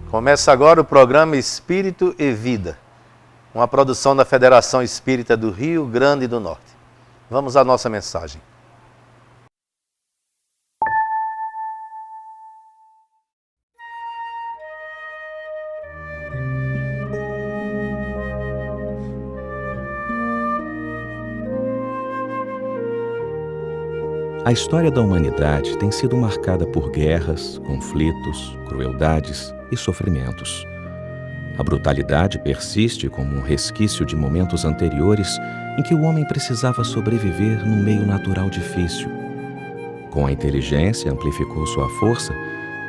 Começa agora o programa Espírito e Vida, uma produção da Federação Espírita do Rio Grande do Norte. Vamos à nossa mensagem. A história da humanidade tem sido marcada por guerras, conflitos, crueldades e sofrimentos. A brutalidade persiste como um resquício de momentos anteriores em que o homem precisava sobreviver num meio natural difícil. Com a inteligência, amplificou sua força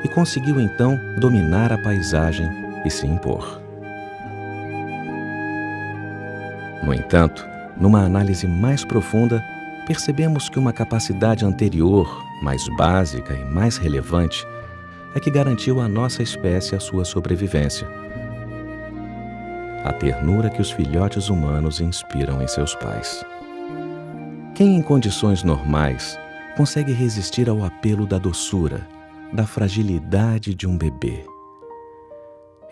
e conseguiu então dominar a paisagem e se impor. No entanto, numa análise mais profunda, percebemos que uma capacidade anterior, mais básica e mais relevante, é que garantiu à nossa espécie a sua sobrevivência. A ternura que os filhotes humanos inspiram em seus pais. Quem em condições normais consegue resistir ao apelo da doçura, da fragilidade de um bebê?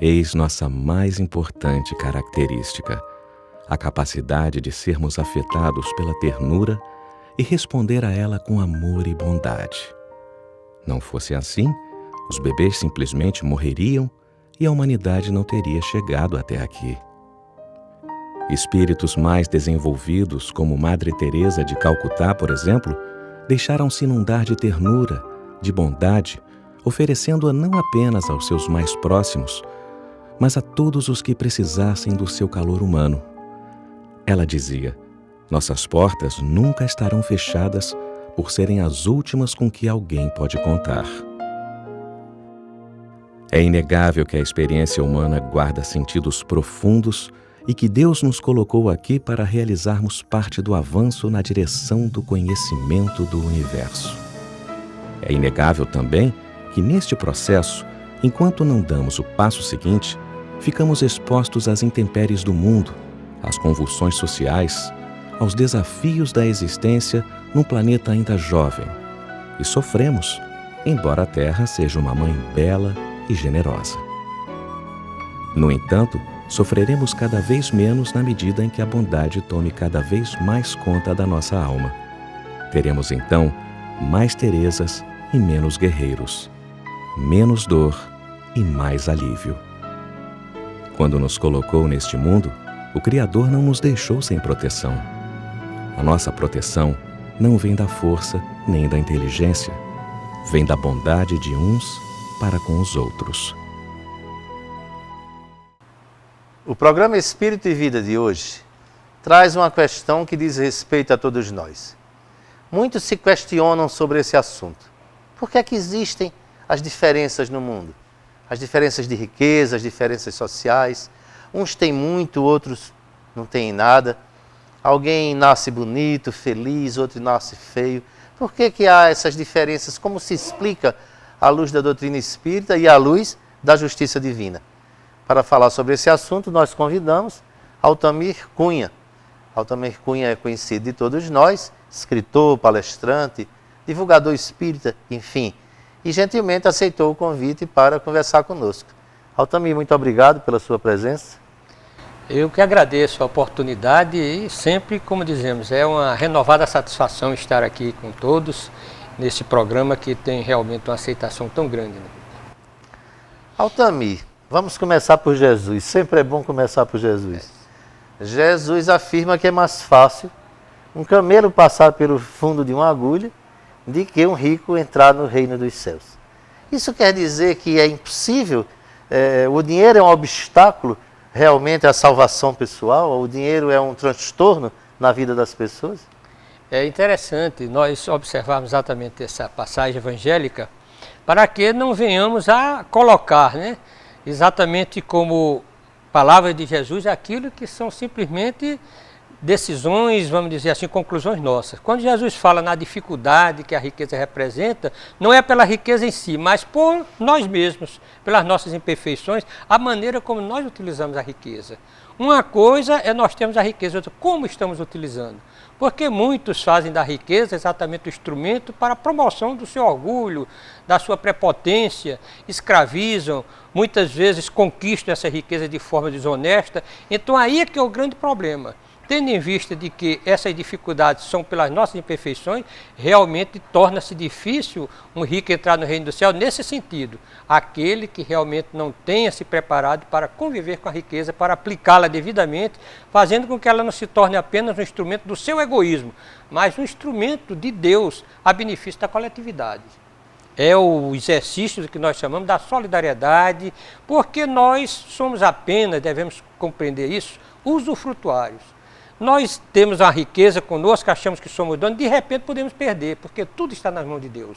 Eis nossa mais importante característica, a capacidade de sermos afetados pela ternura e responder a ela com amor e bondade. Não fosse assim, os bebês simplesmente morreriam e a humanidade não teria chegado até aqui. Espíritos mais desenvolvidos, como Madre Teresa de Calcutá, por exemplo, deixaram-se inundar de ternura, de bondade, oferecendo-a não apenas aos seus mais próximos, mas a todos os que precisassem do seu calor humano. Ela dizia: nossas portas nunca estarão fechadas por serem as últimas com que alguém pode contar. É inegável que a experiência humana guarda sentidos profundos e que Deus nos colocou aqui para realizarmos parte do avanço na direção do conhecimento do universo. É inegável também que neste processo, enquanto não damos o passo seguinte, ficamos expostos às intempéries do mundo, às convulsões sociais, aos desafios da existência num planeta ainda jovem, e sofremos, embora a Terra seja uma mãe bela e generosa. No entanto, sofreremos cada vez menos na medida em que a bondade tome cada vez mais conta da nossa alma. Teremos então mais Teresas e menos guerreiros, menos dor e mais alívio. Quando nos colocou neste mundo, o Criador não nos deixou sem proteção. A nossa proteção não vem da força nem da inteligência, vem da bondade de uns para com os outros. O programa Espírito e Vida de hoje traz uma questão que diz respeito a todos nós. Muitos se questionam sobre esse assunto. Por que é que existem as diferenças no mundo? As diferenças de riqueza, as diferenças sociais. Uns têm muito, outros não têm nada. Alguém nasce bonito, feliz, outro nasce feio. Por que há essas diferenças? Como se explica à luz da doutrina espírita e à luz da justiça divina? Para falar sobre esse assunto, nós convidamos Altamir Cunha. Altamir Cunha é conhecido de todos nós, escritor, palestrante, divulgador espírita, enfim. E gentilmente aceitou o convite para conversar conosco. Altamir, muito obrigado pela sua presença. Eu que agradeço a oportunidade e sempre, como dizemos, é uma renovada satisfação estar aqui com todos nesse programa que tem realmente uma aceitação tão grande. Altamir, vamos começar por Jesus. Sempre é bom começar por Jesus. Jesus afirma que é mais fácil um camelo passar pelo fundo de uma agulha do que um rico entrar no reino dos céus. Isso quer dizer que é impossível, o dinheiro é um obstáculo realmente à salvação pessoal? O dinheiro é um transtorno na vida das pessoas? É interessante nós observarmos exatamente essa passagem evangélica para que não venhamos a colocar, exatamente como palavra de Jesus, aquilo que são simplesmente decisões, vamos dizer assim, conclusões nossas. Quando Jesus fala na dificuldade que a riqueza representa, não é pela riqueza em si, mas por nós mesmos, pelas nossas imperfeições, a maneira como nós utilizamos a riqueza. Uma coisa é nós termos a riqueza, outra como estamos utilizando. Porque muitos fazem da riqueza exatamente o instrumento para a promoção do seu orgulho, da sua prepotência, escravizam, muitas vezes conquistam essa riqueza de forma desonesta. Então aí é que é o grande problema. Tendo em vista de que essas dificuldades são pelas nossas imperfeições, realmente torna-se difícil um rico entrar no reino do céu nesse sentido. Aquele que realmente não tenha se preparado para conviver com a riqueza, para aplicá-la devidamente, fazendo com que ela não se torne apenas um instrumento do seu egoísmo, mas um instrumento de Deus a benefício da coletividade. É o exercício do que nós chamamos da solidariedade, porque nós somos apenas, devemos compreender isso, usufrutuários. Nós temos a riqueza conosco, achamos que somos donos, de repente podemos perder, porque tudo está nas mãos de Deus.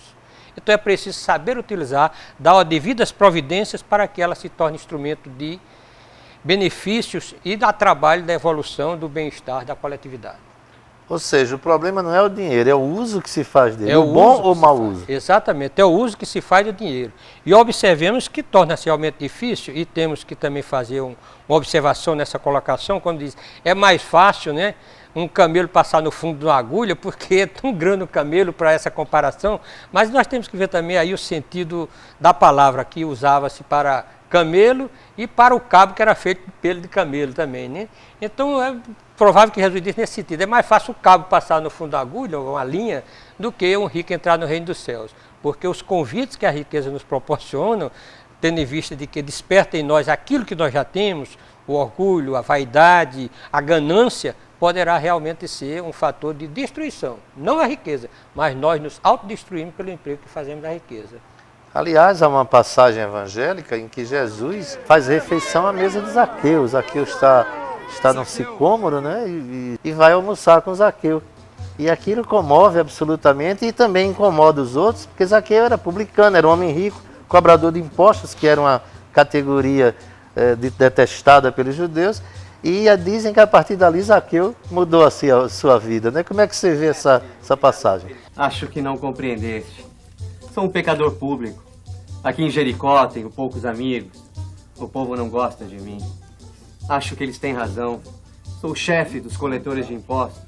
Então é preciso saber utilizar, dar as devidas providências para que ela se torne instrumento de benefícios e da trabalho da evolução, do bem-estar da coletividade. Ou seja, o problema não é o dinheiro, é o uso que se faz dele, É o bom ou mau uso. Exatamente, é o uso que se faz do dinheiro. E observemos que torna-se realmente difícil, e temos que também fazer uma observação nessa colocação, quando diz, é mais fácil, né, um camelo passar no fundo de uma agulha, porque é tão grande o camelo para essa comparação, mas nós temos que ver também aí o sentido da palavra que usava-se para camelo e para o cabo que era feito de pelo de camelo também, né? Então é provável que Jesus disse nesse sentido, é mais fácil o cabo passar no fundo da agulha, ou uma linha, do que um rico entrar no reino dos céus. Porque os convites que a riqueza nos proporciona, tendo em vista de que desperta em nós aquilo que nós já temos, o orgulho, a vaidade, a ganância, poderá realmente ser um fator de destruição. Não a riqueza, mas nós nos autodestruímos pelo emprego que fazemos da riqueza. Aliás, há uma passagem evangélica em que Jesus faz refeição à mesa de Zaqueu. Zaqueu está no sicômoro, né? E vai almoçar com Zaqueu. E aquilo comove absolutamente e também incomoda os outros, porque Zaqueu era publicano, era um homem rico, cobrador de impostos, que era uma categoria detestada pelos judeus. E dizem que a partir dali Zaqueu mudou assim a sua vida, né? Como é que você vê essa passagem? Acho que não compreendeste. Sou um pecador público. Aqui em Jericó tenho poucos amigos. O povo não gosta de mim. Acho que eles têm razão. Sou o chefe dos coletores de impostos.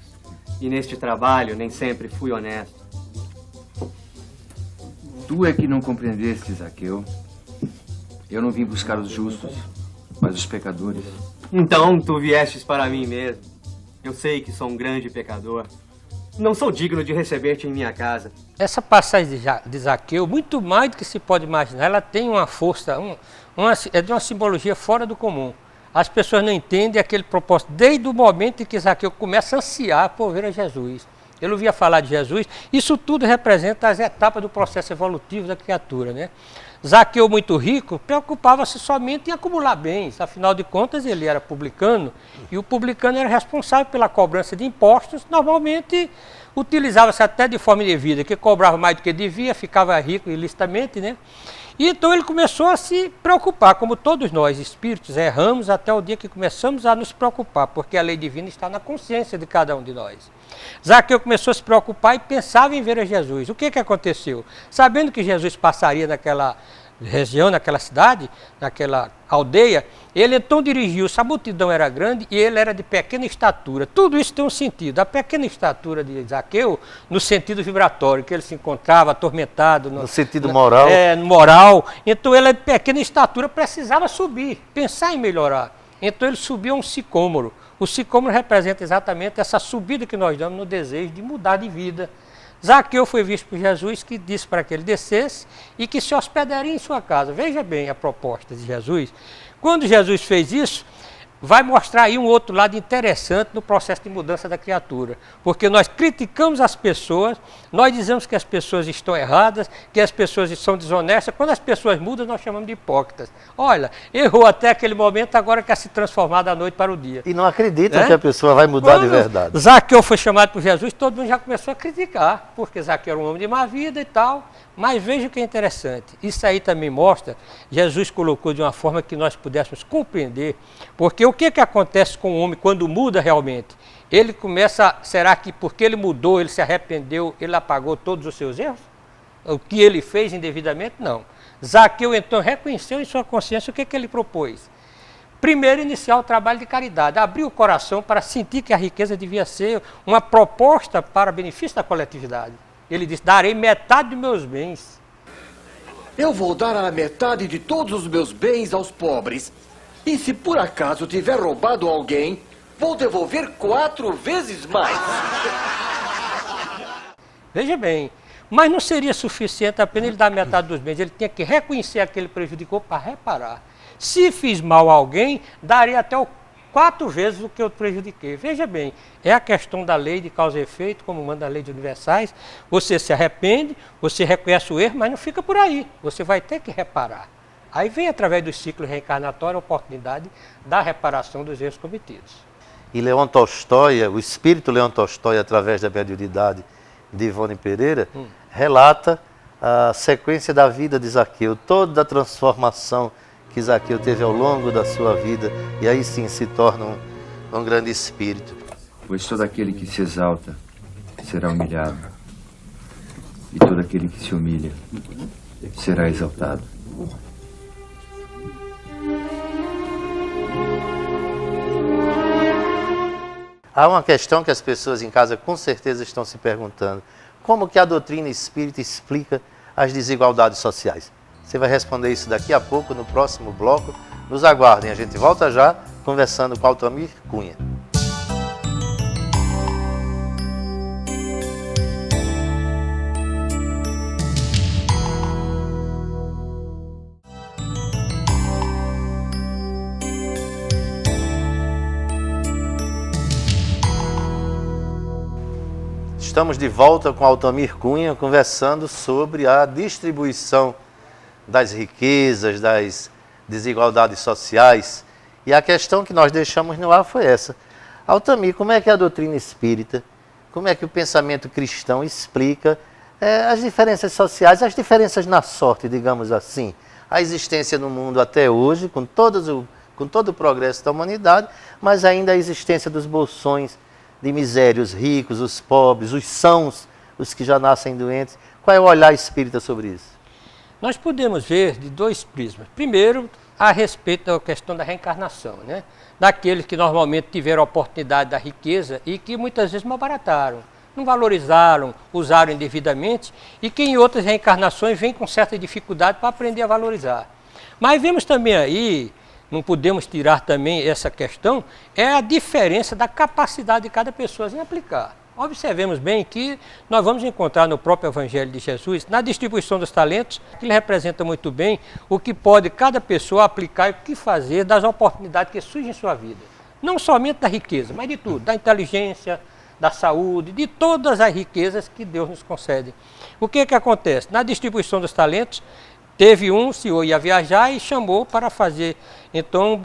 E neste trabalho nem sempre fui honesto. Tu é que não compreendeste, Zaqueu. Eu não vim buscar os justos, mas os pecadores. Então tu viestes para mim mesmo. Eu sei que sou um grande pecador. Não sou digno de receber-te em minha casa. Essa passagem de Zaqueu, muito mais do que se pode imaginar, ela tem uma força, é de uma simbologia fora do comum. As pessoas não entendem aquele propósito, desde o momento em que Zaqueu começa a ansiar por ver a Jesus. Ele ouvia falar de Jesus, isso tudo representa as etapas do processo evolutivo da criatura, né? Zaqueu, muito rico, preocupava-se somente em acumular bens, afinal de contas ele era publicano, e o publicano era responsável pela cobrança de impostos, normalmente utilizava-se até de forma indevida, que cobrava mais do que devia, ficava rico ilicitamente, né? E então ele começou a se preocupar, como todos nós, espíritos, erramos até o dia que começamos a nos preocupar, porque a lei divina está na consciência de cada um de nós. Zaqueu começou a se preocupar e pensava em ver a Jesus. O que aconteceu? Sabendo que Jesus passaria naquela região, naquela cidade, naquela aldeia, ele então dirigiu-se, a multidão era grande e ele era de pequena estatura. Tudo isso tem um sentido. A pequena estatura de Zaqueu, no sentido vibratório, que ele se encontrava atormentado. No sentido moral. Moral. Então ele, de pequena estatura, precisava subir, pensar em melhorar. Então ele subiu a um sicômoro. O sicômoro representa exatamente essa subida que nós damos no desejo de mudar de vida. Zaqueu foi visto por Jesus, que disse para que ele descesse e que se hospedaria em sua casa. Veja bem a proposta de Jesus. Quando Jesus fez isso, vai mostrar aí um outro lado interessante no processo de mudança da criatura. Porque nós criticamos as pessoas, nós dizemos que as pessoas estão erradas, que as pessoas são desonestas. Quando as pessoas mudam, nós chamamos de hipócritas. Olha, errou até aquele momento, agora quer se transformar da noite para o dia. E não acreditam que a pessoa vai mudar de verdade. Zaqueu foi chamado por Jesus, todo mundo já começou a criticar, porque Zaqueu era um homem de má vida e tal. Mas veja o que é interessante, isso aí também mostra, Jesus colocou de uma forma que nós pudéssemos compreender, porque o que acontece com o homem quando muda realmente? ele começa, será que porque ele mudou, ele se arrependeu, ele apagou todos os seus erros? O que ele fez indevidamente? Não. Zaqueu então reconheceu em sua consciência o que ele propôs. Primeiro, iniciar o trabalho de caridade, abrir o coração para sentir que a riqueza devia ser uma proposta para benefício da coletividade. Ele disse, darei metade dos meus bens. Eu vou dar a metade de todos os meus bens aos pobres. E se por acaso tiver roubado alguém, vou devolver 4 vezes mais. Veja bem, mas não seria suficiente apenas ele dar metade dos bens, ele tinha que reconhecer aquele prejudicou para reparar. Se fiz mal a alguém, daria até 4 vezes o que eu prejudiquei. Veja bem, é a questão da lei de causa e efeito, como manda a lei de universais. Você se arrepende, você reconhece o erro, mas não fica por aí. Você vai ter que reparar. Aí vem, através do ciclo reencarnatório, a oportunidade da reparação dos erros cometidos. E Leon Tolstói, o espírito Leon Tolstói, através da mediunidade de Ivone Pereira, relata a sequência da vida de Zaqueu, toda a transformação que Zaqueu teve ao longo da sua vida, e aí sim se torna um grande espírito. Pois todo aquele que se exalta será humilhado, e todo aquele que se humilha será exaltado. Há uma questão que as pessoas em casa com certeza estão se perguntando: como que a doutrina espírita explica as desigualdades sociais? Você vai responder isso daqui a pouco, no próximo bloco. Nos aguardem, a gente volta já conversando com Altamir Cunha. Estamos de volta com Altamir Cunha, conversando sobre a distribuição das riquezas, das desigualdades sociais. E a questão que nós deixamos no ar foi essa. Altamir, como é que a doutrina espírita, como é que o pensamento cristão explica as diferenças sociais, as diferenças na sorte, digamos assim, a existência no mundo até hoje, com todo o progresso da humanidade, mas ainda a existência dos bolsões de miséria, os ricos, os pobres, os sãos, os que já nascem doentes. Qual é o olhar espírita sobre isso? Nós podemos ver de 2 prismas. Primeiro, a respeito da questão da reencarnação, né? Daqueles que normalmente tiveram a oportunidade da riqueza e que muitas vezes malbarataram, não valorizaram, usaram indevidamente, e que em outras reencarnações vêm com certa dificuldade para aprender a valorizar. Mas vemos também aí, não podemos tirar também essa questão, é a diferença da capacidade de cada pessoa em aplicar. Observemos bem que nós vamos encontrar no próprio Evangelho de Jesus, na distribuição dos talentos, que ele representa muito bem o que pode cada pessoa aplicar e o que fazer das oportunidades que surgem em sua vida. Não somente da riqueza, mas de tudo, da inteligência, da saúde, de todas as riquezas que Deus nos concede. O que acontece? Na distribuição dos talentos, teve um senhor ia viajar e chamou para fazer, então,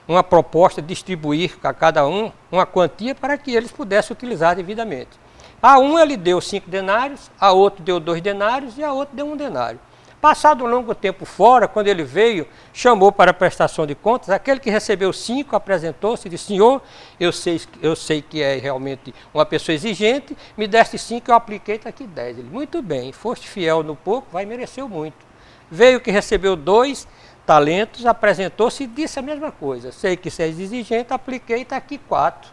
uma proposta de distribuir a cada um uma quantia para que eles pudessem utilizar devidamente. A um ele deu 5 denários, a outro deu 2 denários e a outro deu 1 denário. Passado um longo tempo fora, quando ele veio, chamou para a prestação de contas, aquele que recebeu 5 apresentou-se e disse: Senhor, eu sei que é realmente uma pessoa exigente, me deste 5, eu apliquei, está aqui 10. Ele: muito bem, foste fiel no pouco, vai merecer muito. Veio que recebeu 2 talentos, apresentou-se e disse a mesma coisa. Sei que você é exigente, apliquei, está aqui 4.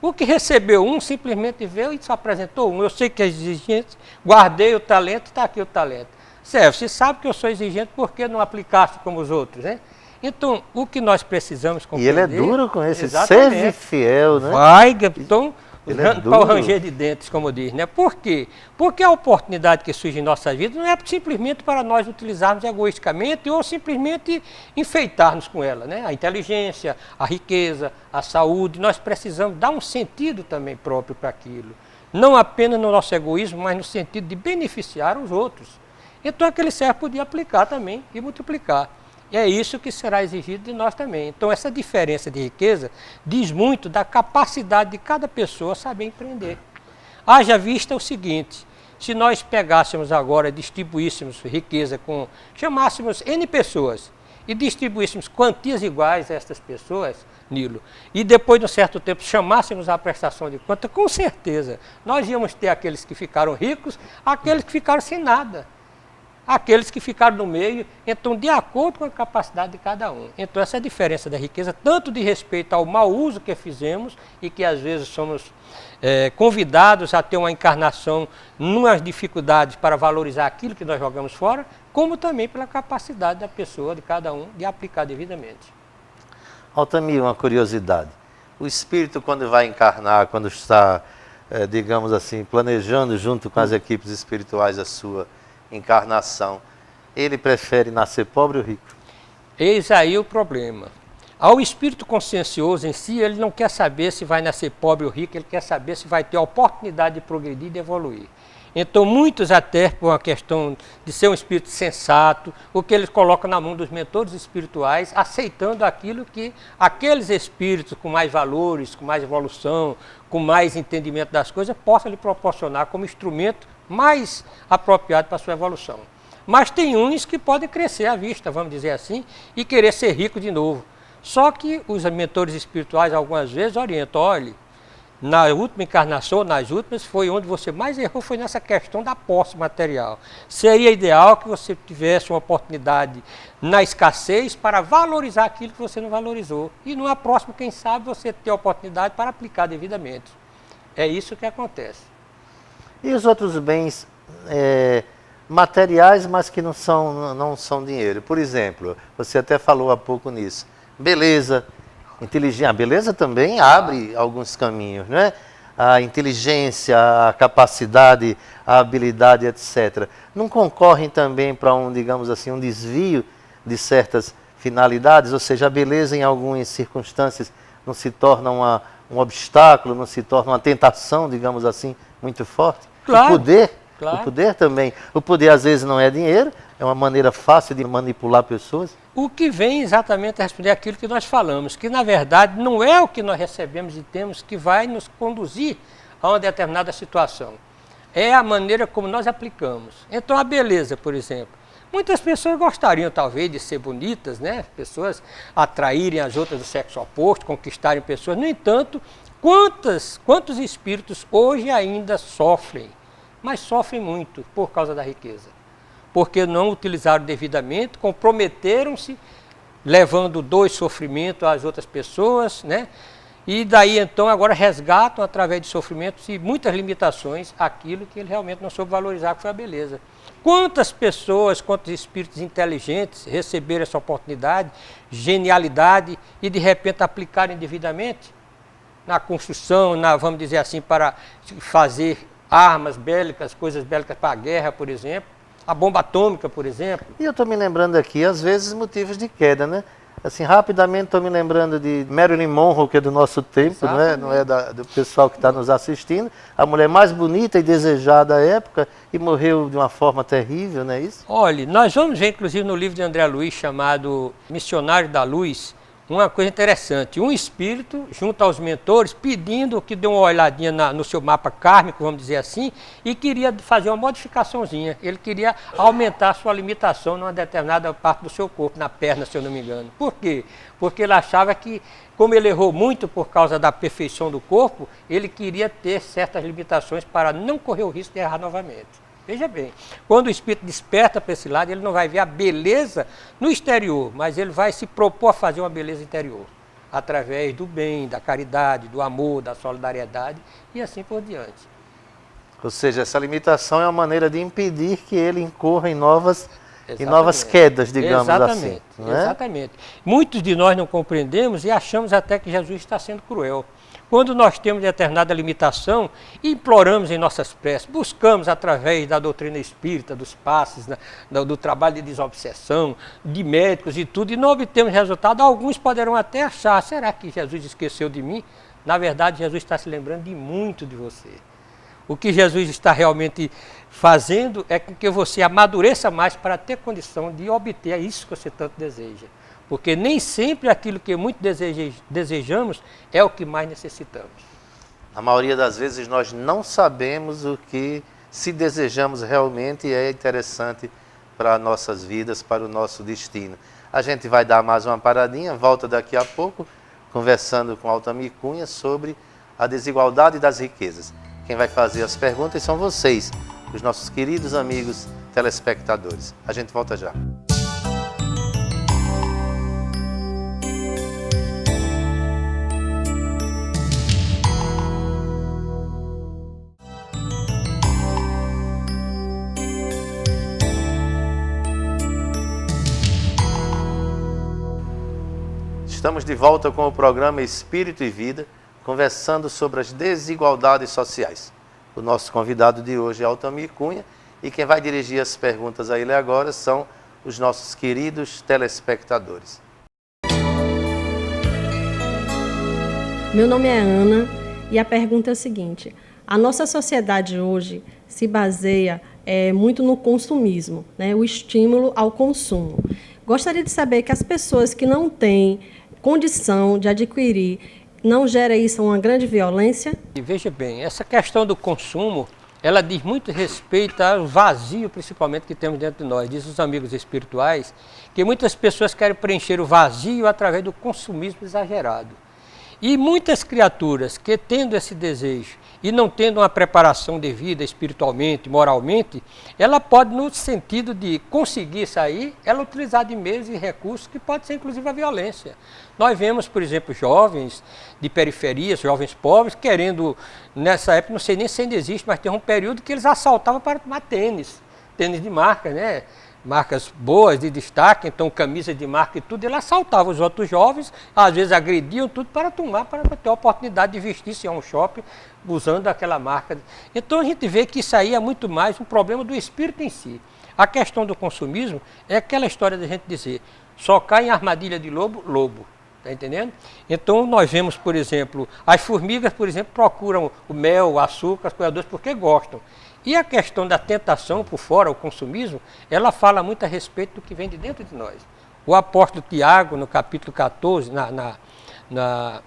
O que recebeu 1 simplesmente veio e só apresentou 1. Eu sei que é exigente, guardei o talento, está aqui o talento. Sérgio, você sabe que eu sou exigente, por que não aplicaste como os outros, né? Então, o que nós precisamos compreender... E ele é duro com esse, seja fiel, né? Vai, então... Para o ranger de dentes, como diz, né? Por quê? Porque a oportunidade que surge em nossas vidas não é simplesmente para nós utilizarmos egoisticamente ou simplesmente enfeitarmos com ela, né? A inteligência, a riqueza, a saúde, nós precisamos dar um sentido também próprio para aquilo. Não apenas no nosso egoísmo, mas no sentido de beneficiar os outros. Então aquele servo podia aplicar também e multiplicar. E é isso que será exigido de nós também. Então essa diferença de riqueza diz muito da capacidade de cada pessoa saber empreender. Haja vista o seguinte: se nós pegássemos agora, distribuíssemos riqueza chamássemos N pessoas, e distribuíssemos quantias iguais a estas pessoas, Nilo, e depois de um certo tempo chamássemos a prestação de conta, com certeza nós íamos ter aqueles que ficaram ricos, aqueles que ficaram sem nada, aqueles que ficaram no meio, então de acordo com a capacidade de cada um. Então essa é a diferença da riqueza, tanto de respeito ao mau uso que fizemos e que às vezes somos convidados a ter uma encarnação numas dificuldades para valorizar aquilo que nós jogamos fora, como também pela capacidade da pessoa, de cada um, de aplicar devidamente. Altamir, uma curiosidade. O espírito, quando vai encarnar, quando está, digamos assim, planejando junto com as equipes espirituais a sua encarnação, ele prefere nascer pobre ou rico? Eis aí o problema. Ao espírito consciencioso em si, ele não quer saber se vai nascer pobre ou rico, ele quer saber se vai ter a oportunidade de progredir e de evoluir. Então muitos até por uma questão de ser um espírito sensato, o que eles colocam na mão dos mentores espirituais, aceitando aquilo que aqueles espíritos com mais valores, com mais evolução, com mais entendimento das coisas, possam lhe proporcionar como instrumento mais apropriado para a sua evolução. Mas tem uns que podem crescer à vista, vamos dizer assim, e querer ser rico de novo. Só que os mentores espirituais algumas vezes orientam, olhe, na última encarnação, nas últimas, foi onde você mais errou, foi nessa questão da posse material. Seria ideal que você tivesse uma oportunidade na escassez para valorizar aquilo que você não valorizou. E numa próxima, quem sabe, você ter a oportunidade para aplicar devidamente. É isso que acontece. E os outros bens materiais, mas que não são dinheiro? Por exemplo, você até falou há pouco nisso. Beleza, inteligência. A beleza também abre alguns caminhos, não é? A inteligência, a capacidade, a habilidade, etc. Não concorrem também para digamos assim, um desvio de certas finalidades? Ou seja, a beleza em algumas circunstâncias não se torna um obstáculo, não se torna uma tentação, digamos assim, muito forte? Claro, o poder também. O poder às vezes não é dinheiro, é uma maneira fácil de manipular pessoas. O que vem exatamente a responder aquilo que nós falamos, que na verdade não é o que nós recebemos e temos que vai nos conduzir a uma determinada situação. É a maneira como nós aplicamos. Então a beleza, por exemplo. Muitas pessoas gostariam talvez de ser bonitas, né? Pessoas atraírem as outras do sexo oposto, conquistarem pessoas. No entanto, quantos espíritos hoje ainda sofrem, mas sofrem muito por causa da riqueza? Porque não utilizaram devidamente, comprometeram-se, levando dor e sofrimento às outras pessoas, né? E daí então agora resgatam através de sofrimentos e muitas limitações aquilo que ele realmente não soube valorizar, que foi a beleza. Quantas pessoas, quantos espíritos inteligentes receberam essa oportunidade, genialidade e de repente aplicarem devidamente na construção, vamos dizer assim, para fazer armas bélicas, coisas bélicas para a guerra, por exemplo. A bomba atômica, por exemplo. E eu estou me lembrando aqui, às vezes, motivos de queda, né? Assim, rapidamente estou me lembrando de Marilyn Monroe, que é do nosso tempo, não é do pessoal que está nos assistindo. A mulher mais bonita e desejada da época e morreu de uma forma terrível, não é isso? Olha, nós vamos ver, inclusive, no livro de André Luiz, chamado Missionário da Luz, uma coisa interessante. Um espírito, junto aos mentores, pedindo que dê uma olhadinha no seu mapa kármico, vamos dizer assim, e queria fazer uma modificaçãozinha. Ele queria aumentar a sua limitação numa determinada parte do seu corpo, na perna, se eu não me engano. Por quê? Porque ele achava que, como ele errou muito por causa da perfeição do corpo, ele queria ter certas limitações para não correr o risco de errar novamente. Veja bem, quando o espírito desperta para esse lado, ele não vai ver a beleza no exterior, mas ele vai se propor a fazer uma beleza interior, através do bem, da caridade, do amor, da solidariedade e assim por diante. Ou seja, essa limitação é uma maneira de impedir que ele incorra em novas quedas, digamos assim. Não é? Exatamente. Muitos de nós não compreendemos e achamos até que Jesus está sendo cruel. Quando nós temos determinada limitação, imploramos em nossas preces, buscamos através da doutrina espírita, dos passes, do trabalho de desobsessão, de médicos e tudo, e não obtemos resultado. Alguns poderão até achar, será que Jesus esqueceu de mim? Na verdade, Jesus está se lembrando de muito de você. O que Jesus está realmente fazendo é que você amadureça mais para ter condição de obter isso que você tanto deseja. Porque nem sempre aquilo que muito desejamos é o que mais necessitamos. A maioria das vezes nós não sabemos o que, se desejamos realmente, é interessante para nossas vidas, para o nosso destino. A gente vai dar mais uma paradinha, volta daqui a pouco, conversando com Altamir Cunha sobre a desigualdade das riquezas. Quem vai fazer as perguntas são vocês, os nossos queridos amigos telespectadores. A gente volta já. Estamos de volta com o programa Espírito e Vida, conversando sobre as desigualdades sociais. O nosso convidado de hoje é Altamir Cunha e quem vai dirigir as perguntas a ele agora são os nossos queridos telespectadores. Meu nome é Ana e a pergunta é a seguinte: a nossa sociedade hoje se baseia muito no consumismo, né? O estímulo ao consumo. Gostaria de saber que as pessoas que não têm condição de adquirir, não gera isso uma grande violência? E veja bem, essa questão do consumo, ela diz muito respeito ao vazio, principalmente, que temos dentro de nós. Diz os amigos espirituais que muitas pessoas querem preencher o vazio através do consumismo exagerado. E muitas criaturas que, tendo esse desejo e não tendo uma preparação devida espiritualmente, moralmente, ela pode, no sentido de conseguir sair, ela utilizar de meios e recursos que pode ser inclusive a violência. Nós vemos, por exemplo, jovens de periferias, jovens pobres, querendo, nessa época, não sei nem se ainda existe, mas tem um período que eles assaltavam para tomar tênis de marca, né? Marcas boas, de destaque, então camisa de marca e tudo, ele assaltava os outros jovens, às vezes agrediam tudo para tomar, para ter a oportunidade de vestir-se a um shopping usando aquela marca. Então a gente vê que isso aí é muito mais um problema do espírito em si. A questão do consumismo é aquela história da gente dizer, só cai em armadilha de lobo, lobo. Está entendendo? Então nós vemos, por exemplo, as formigas, por exemplo, procuram o mel, o açúcar, as coisas doces porque gostam. E a questão da tentação por fora, o consumismo, ela fala muito a respeito do que vem de dentro de nós. O apóstolo Tiago, no capítulo 14,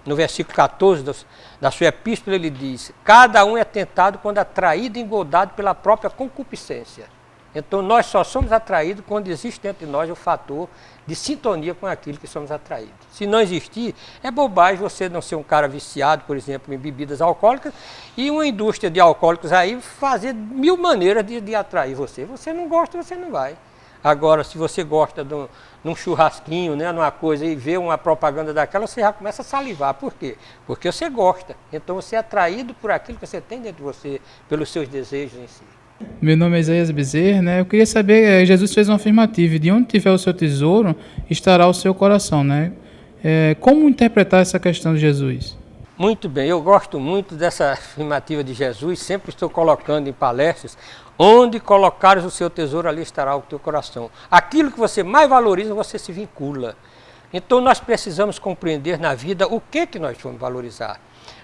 no versículo 14 da sua epístola, ele diz: cada um é tentado quando atraído e engodado pela própria concupiscência. Então nós só somos atraídos quando existe dentro de nós o fator de sintonia com aquilo que somos atraídos. Se não existir, é bobagem você não ser um cara viciado, por exemplo, em bebidas alcoólicas, e uma indústria de alcoólicos aí fazer mil maneiras de atrair você. Você não gosta, você não vai. Agora, se você gosta de um churrasquinho, né, numa coisa, e vê uma propaganda daquela, você já começa a salivar. Por quê? Porque você gosta. Então você é atraído por aquilo que você tem dentro de você, pelos seus desejos em si. Meu nome é Isaías Bezerra, né? Eu queria saber, Jesus fez uma afirmativa, de onde tiver o seu tesouro, estará o seu coração, né? Como interpretar essa questão de Jesus? Muito bem, eu gosto muito dessa afirmativa de Jesus, sempre estou colocando em palestras, onde colocares o seu tesouro, ali estará o teu coração. Aquilo que você mais valoriza, você se vincula. Então nós precisamos compreender na vida o que nós vamos valorizar.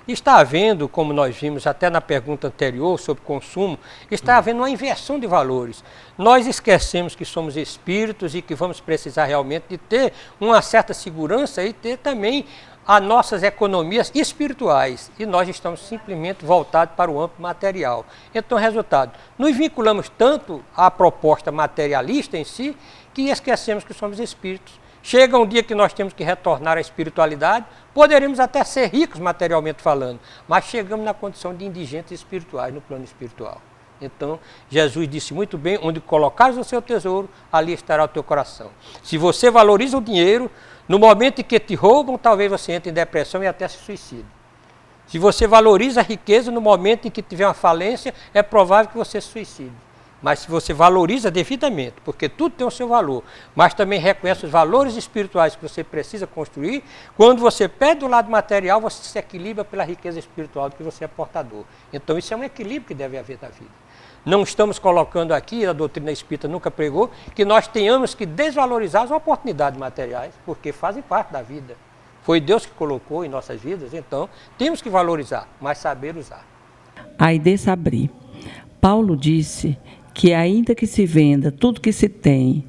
Está havendo, como nós vimos até na pergunta anterior sobre consumo, está havendo uma inversão de valores. Nós esquecemos que somos espíritos e que vamos precisar realmente de ter uma certa segurança e ter também as nossas economias espirituais. E nós estamos simplesmente voltados para o âmbito material. Então, resultado, nos vinculamos tanto à proposta materialista em si, que esquecemos que somos espíritos. Chega um dia que nós temos que retornar à espiritualidade, poderemos até ser ricos materialmente falando, mas chegamos na condição de indigentes espirituais, no plano espiritual. Então, Jesus disse muito bem, onde colocares o seu tesouro, ali estará o teu coração. Se você valoriza o dinheiro, no momento em que te roubam, talvez você entre em depressão e até se suicide. Se você valoriza a riqueza, no momento em que tiver uma falência, é provável que você se suicide. Mas se você valoriza devidamente, porque tudo tem o seu valor, mas também reconhece os valores espirituais que você precisa construir, quando você perde o lado material, você se equilibra pela riqueza espiritual do que você é portador. Então isso é um equilíbrio que deve haver na vida. Não estamos colocando aqui, a doutrina espírita nunca pregou, que nós tenhamos que desvalorizar as oportunidades materiais, porque fazem parte da vida. Foi Deus que colocou em nossas vidas, então temos que valorizar, mas saber usar. Aide Sabri. Paulo disse que ainda que se venda tudo que se tem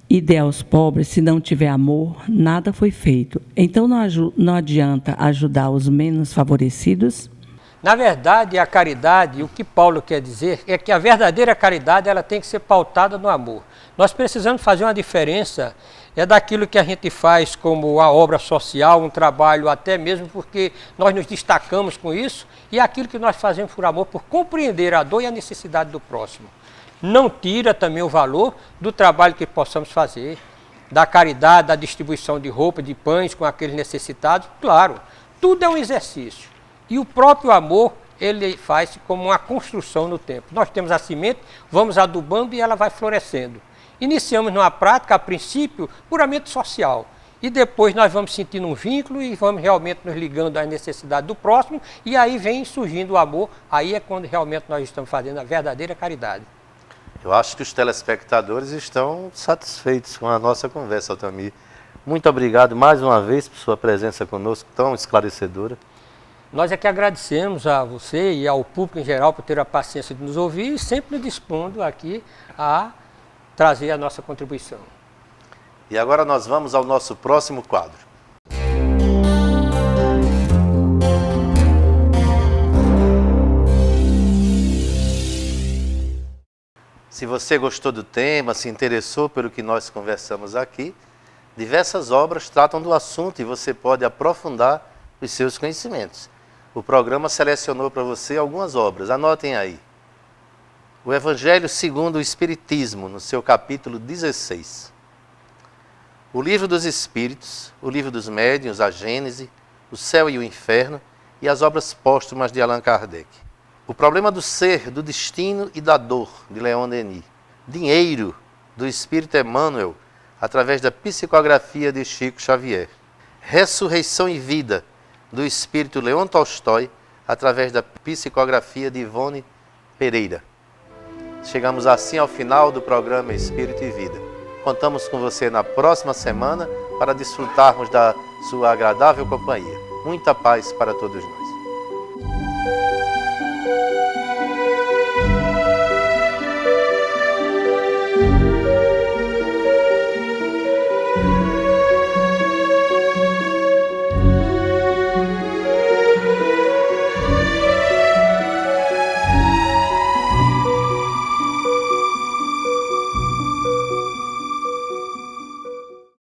e dê aos pobres, se não tiver amor, nada foi feito. Então não adianta ajudar os menos favorecidos? Na verdade, a caridade, o que Paulo quer dizer é que a verdadeira caridade ela tem que ser pautada no amor. Nós precisamos fazer uma diferença daquilo que a gente faz como a obra social, um trabalho até mesmo porque nós nos destacamos com isso, e aquilo que nós fazemos por amor, por compreender a dor e a necessidade do próximo. Não tira também o valor do trabalho que possamos fazer, da caridade, da distribuição de roupa, de pães com aqueles necessitados. Claro, tudo é um exercício. E o próprio amor, ele faz como uma construção no tempo. Nós temos a semente, vamos adubando e ela vai florescendo. Iniciamos numa prática, a princípio, puramente social. E depois nós vamos sentindo um vínculo e vamos realmente nos ligando às necessidades do próximo. E aí vem surgindo o amor. Aí é quando realmente nós estamos fazendo a verdadeira caridade. Eu acho que os telespectadores estão satisfeitos com a nossa conversa, Altamir. Muito obrigado mais uma vez por sua presença conosco, tão esclarecedora. Nós é que agradecemos a você e ao público em geral por ter a paciência de nos ouvir e sempre nos dispondo aqui a trazer a nossa contribuição. E agora nós vamos ao nosso próximo quadro. Se você gostou do tema, se interessou pelo que nós conversamos aqui, diversas obras tratam do assunto e você pode aprofundar os seus conhecimentos. O programa selecionou para você algumas obras, anotem aí. O Evangelho segundo o Espiritismo, no seu capítulo 16. O Livro dos Espíritos, o Livro dos Médiuns, a Gênese, o Céu e o Inferno e as obras póstumas de Allan Kardec. O Problema do Ser, do Destino e da Dor, de Leon Denis. Dinheiro, do Espírito Emmanuel, através da psicografia de Chico Xavier. Ressurreição e Vida, do Espírito Leon Tolstói, através da psicografia de Ivone Pereira. Chegamos assim ao final do programa Espírito e Vida. Contamos com você na próxima semana para desfrutarmos da sua agradável companhia. Muita paz para todos nós.